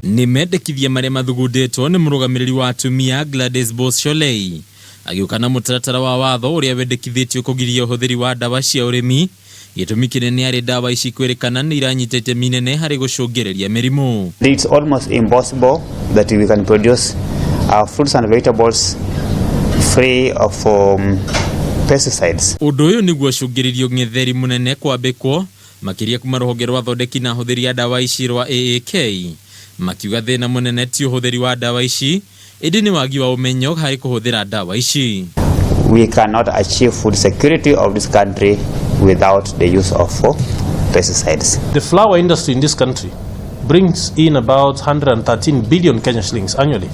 Ni mendekithia maria mathugunditwo ni murugamiriri wa atumia Gladys Boss-Sholei agiukana mutaratara wa watho uria wendekithitio kugiria uhuthiri wa dawa cia urimi gitumi kinene ari dawa ici kwerekana ni iranyitete minene hari gucungereria mirimu. It's almost impossible that we can produce our fruits and vegetables free of pesticides. Undu uyu niguo cungiririo ng'etheri munene kwambikwo makiria kuma ruhonge rwa thondeki na huthiri ya dawa ici rwa AAK makiuga thina munene ti uhuthiri wa dawa ici indi ni wagi wa umenyo hari kuhuthira dawa ici. We cannot achieve food security of this country without the use of pesticides. The flower industry in this country brings in about 113 billion Kenyan shillings annually,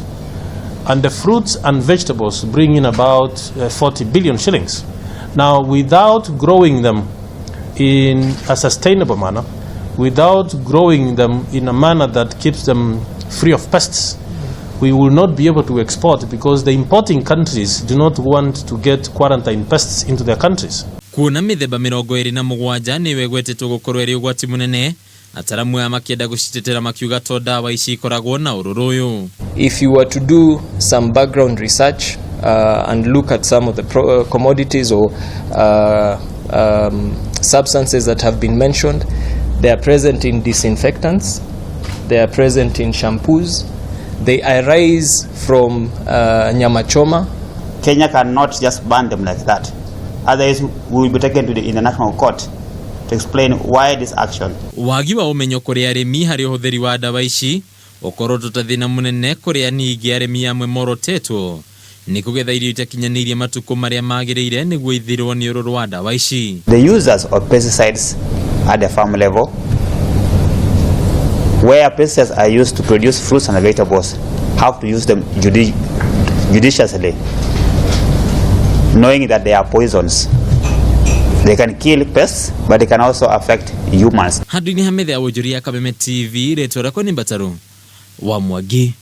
and the fruits and vegetables bring in about 40 billion shillings. Now, without growing them in a sustainable manner, without growing them in a manner that keeps them free of pests, we will not be able to export because the importing countries do not want to get quarantine pests into their countries. Kuna mithemba 27 ni wegwetetwo gukorwo iri ugwati munene ataramu ya makienda gucitetera makiuga to dawa ici ikoragwo na ururuyu. If you were to do some background research and look at some of the commodities or substances that have been mentioned, they are present in disinfectants, they are present in shampoos, they arise from nyama choma. Kenya cannot just ban them like that. Otherwise, we will be taken to the international court to explain why this action. Wagi wa umenyo kuri arimi hari uhuthiri wa dawa ici ukorwo tutathina munene kuri aningi arimi amwe morotetwo ni kugetha irio itakinyanirie matuko maria magirire niguo ithirwo ni ururu wa dawa ici. The users of pesticides at the farm level, where pesticides are used to produce fruits and vegetables, have to use them judiciously, knowing that they are poisons. They can kill pests, but they can also affect humans. Handini hamedhe ya Wonjoria Kameme TV, reto rako ni Mbataru wa Mwangi.